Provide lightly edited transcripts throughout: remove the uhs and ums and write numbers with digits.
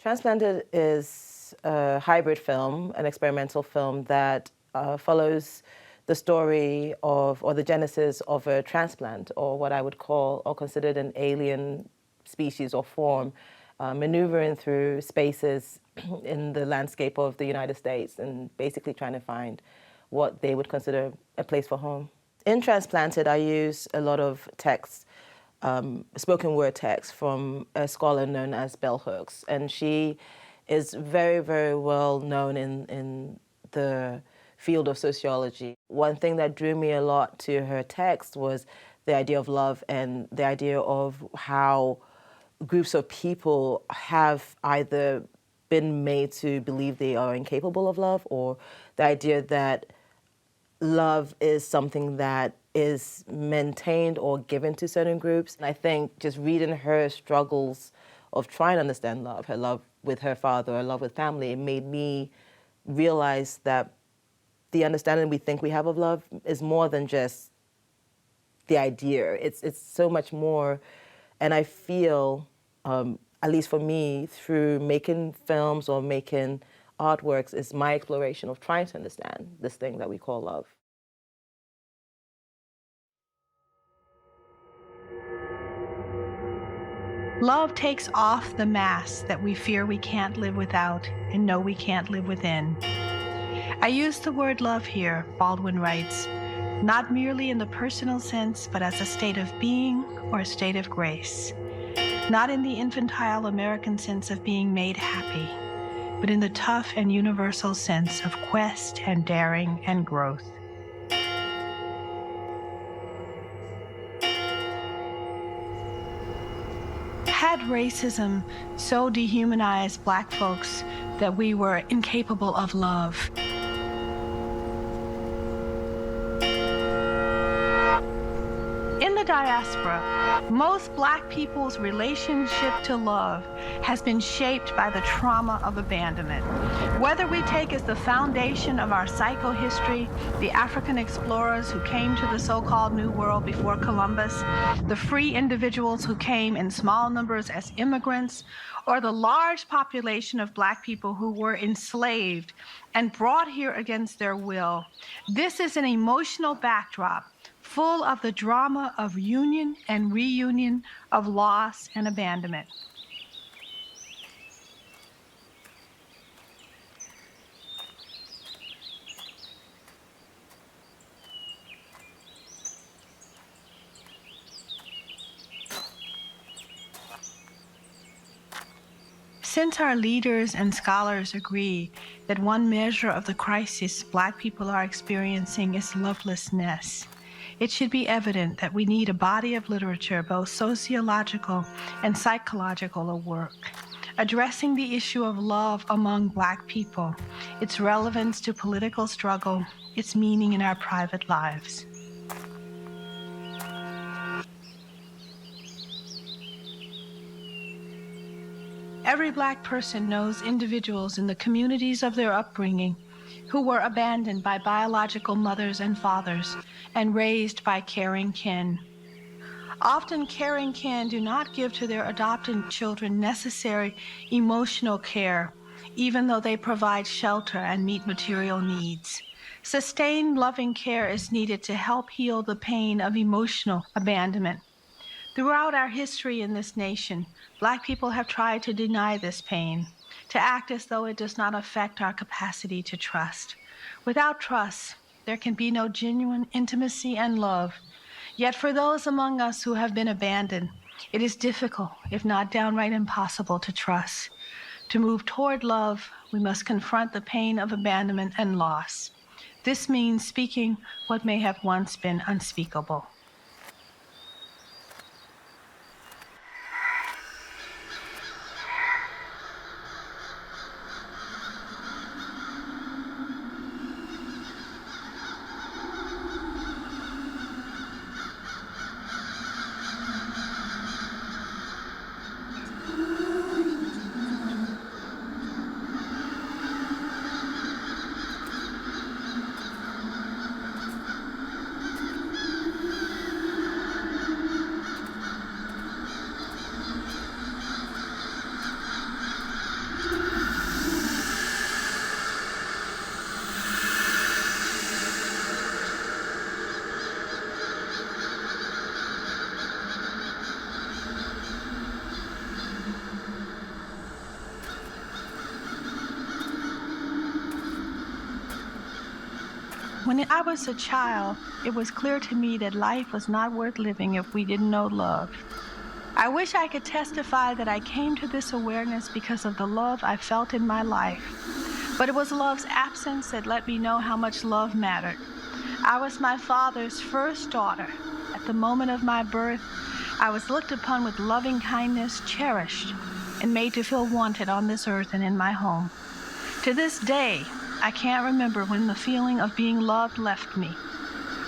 Transplanted is a hybrid film, an experimental film that follows the story of, or the genesis of a transplant, or what I would call or considered an alien species or form, maneuvering through spaces in the landscape of the United States and basically trying to find what they would consider a place for home. In Transplanted, I use a lot of text, spoken word text from a scholar known as Bell Hooks, and she is very, very well known in the field of sociology. One thing that drew me a lot to her text was the idea of love and the idea of how groups of people have either been made to believe they are incapable of love, or the idea that love is something that is maintained or given to certain groups. And I think just reading her struggles of trying to understand love, her love with her father, her love with family, it made me realize that the understanding we think we have of love is more than just the idea. It's so much more. And I feel, at least for me, through making films or making artworks, is my exploration of trying to understand this thing that we call love. Love takes off the mask that we fear we can't live without and know we can't live within. I use the word love here, Baldwin writes, not merely in the personal sense, but as a state of being or a state of grace. Not in the infantile American sense of being made happy, but in the tough and universal sense of quest and daring and growth. Had racism so dehumanized Black folks that we were incapable of love? In the diaspora, most Black people's relationship to love has been shaped by the trauma of abandonment. Whether we take as the foundation of our psychohistory the African explorers who came to the so-called New World before Columbus, the free individuals who came in small numbers as immigrants, or the large population of Black people who were enslaved and brought here against their will, this is an emotional backdrop full of the drama of union and reunion, of loss and abandonment. Since our leaders and scholars agree that one measure of the crisis Black people are experiencing is lovelessness, it should be evident that we need a body of literature, both sociological and psychological work, addressing the issue of love among Black people, its relevance to political struggle, its meaning in our private lives. Every Black person knows individuals in the communities of their upbringing who were abandoned by biological mothers and fathers and raised by caring kin. Often caring kin do not give to their adopted children necessary emotional care, even though they provide shelter and meet material needs. Sustained loving care is needed to help heal the pain of emotional abandonment. Throughout our history in this nation, Black people have tried to deny this pain, to act as though it does not affect our capacity to trust. Without trust, there can be no genuine intimacy and love. Yet for those among us who have been abandoned, it is difficult, if not downright impossible, to trust. To move toward love, we must confront the pain of abandonment and loss. This means speaking what may have once been unspeakable. When I was a child, it was clear to me that life was not worth living if we didn't know love. I wish I could testify that I came to this awareness because of the love I felt in my life. But it was love's absence that let me know how much love mattered. I was my father's first daughter. At the moment of my birth, I was looked upon with loving kindness, cherished, and made to feel wanted on this earth and in my home. To this day, I can't remember when the feeling of being loved left me.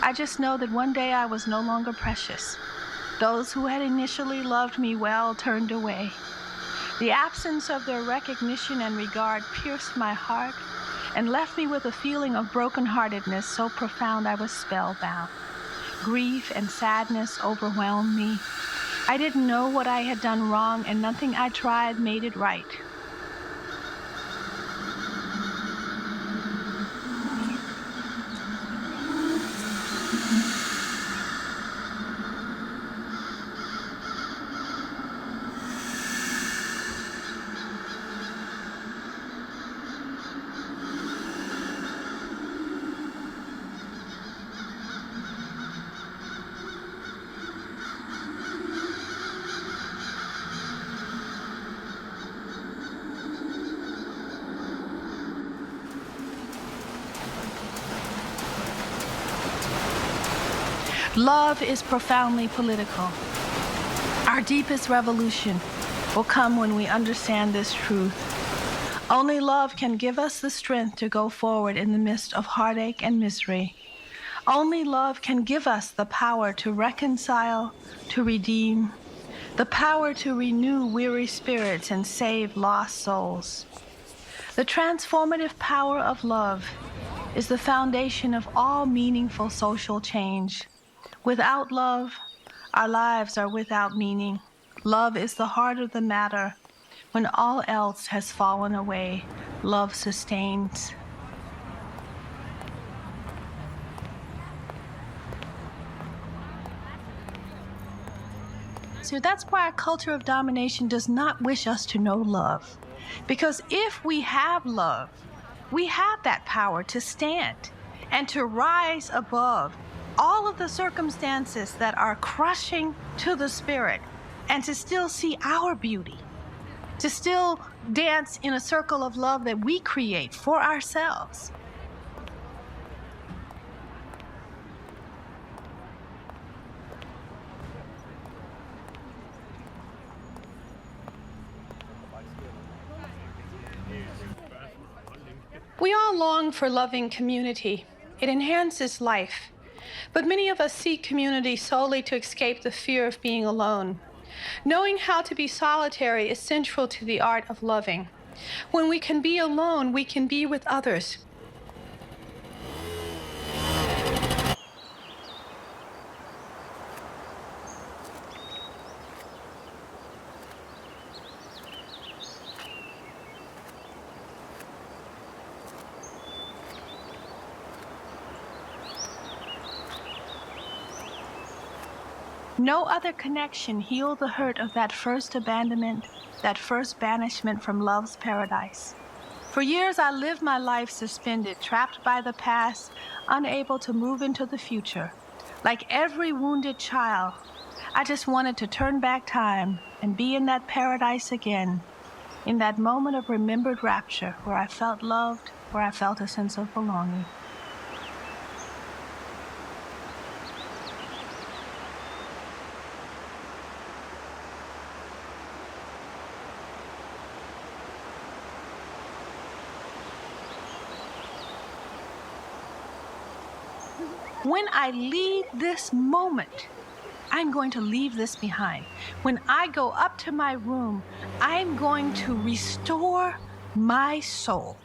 I just know that one day I was no longer precious. Those who had initially loved me well turned away. The absence of their recognition and regard pierced my heart and left me with a feeling of brokenheartedness so profound I was spellbound. Grief and sadness overwhelmed me. I didn't know what I had done wrong, and nothing I tried made it right. Love is profoundly political. Our deepest revolution will come when we understand this truth. Only love can give us the strength to go forward in the midst of heartache and misery. Only love can give us the power to reconcile, to redeem, the power to renew weary spirits and save lost souls. The transformative power of love is the foundation of all meaningful social change. Without love, our lives are without meaning. Love is the heart of the matter. When all else has fallen away, love sustains. So that's why our culture of domination does not wish us to know love. Because if we have love, we have that power to stand and to rise above all of the circumstances that are crushing to the spirit, and to still see our beauty, to still dance in a circle of love that we create for ourselves. We all long for loving community. It enhances life. But many of us seek community solely to escape the fear of being alone. Knowing how to be solitary is central to the art of loving. When we can be alone, we can be with others. No other connection healed the hurt of that first abandonment, that first banishment from love's paradise. For years, I lived my life suspended, trapped by the past, unable to move into the future. Like every wounded child, I just wanted to turn back time and be in that paradise again, in that moment of remembered rapture where I felt loved, where I felt a sense of belonging. When I leave this moment, I'm going to leave this behind. When I go up to my room, I'm going to restore my soul.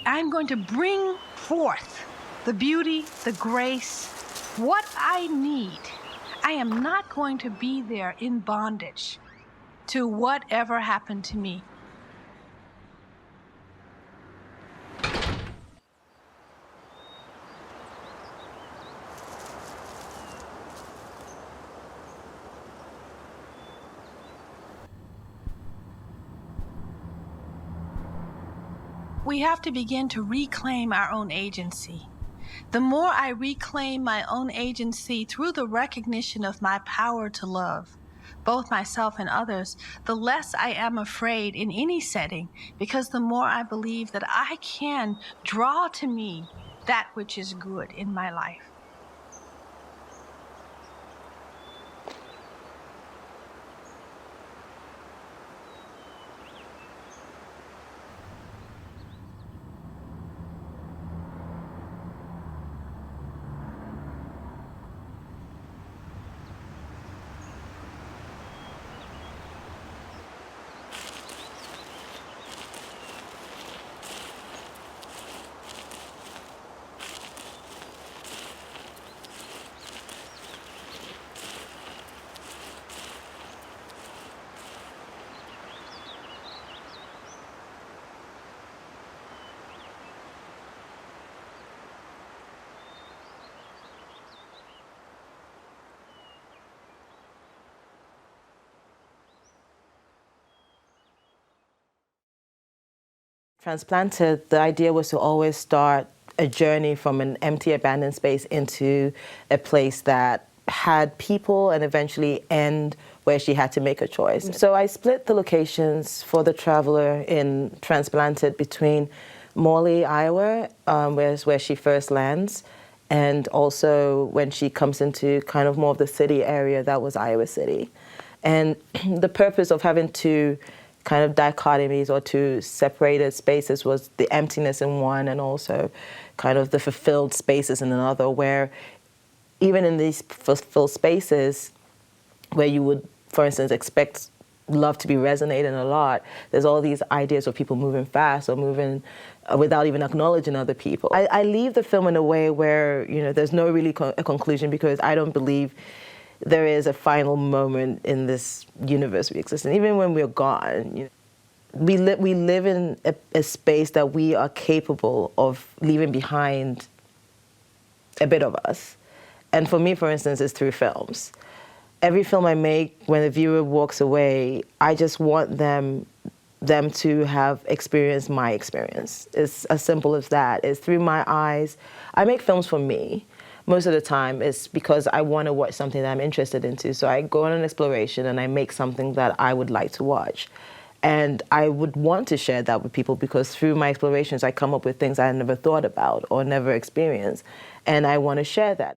I'm going to bring forth the beauty, the grace, what I need. I am not going to be there in bondage to whatever happened to me. We have to begin to reclaim our own agency. The more I reclaim my own agency through the recognition of my power to love, both myself and others, the less I am afraid in any setting, because the more I believe that I can draw to me that which is good in my life. Transplanted, the idea was to always start a journey from an empty, abandoned space into a place that had people and eventually end where she had to make a choice. So I split the locations for the traveler in Transplanted between Morley, Iowa, where she first lands, and also when she comes into kind of more of the city area, that was Iowa City. And the purpose of having two kind of dichotomies or two separated spaces was the emptiness in one and also kind of the fulfilled spaces in another, where even in these fulfilled spaces where you would, for instance, expect love to be resonating a lot, there's all these ideas of people moving fast or moving without even acknowledging other people. I leave the film in a way where, you know, there's no really a conclusion, because I don't believe there is a final moment in this universe we exist in. Even when we're gone, you know, we live in a space that we are capable of leaving behind a bit of us. And for me, for instance, it's through films. Every film I make, when the viewer walks away, I just want them to have experienced my experience. It's as simple as that. It's through my eyes. I make films for me. Most of the time, it's because I want to watch something that I'm interested into. So I go on an exploration and I make something that I would like to watch. And I would want to share that with people, because through my explorations, I come up with things I never thought about or never experienced. And I want to share that.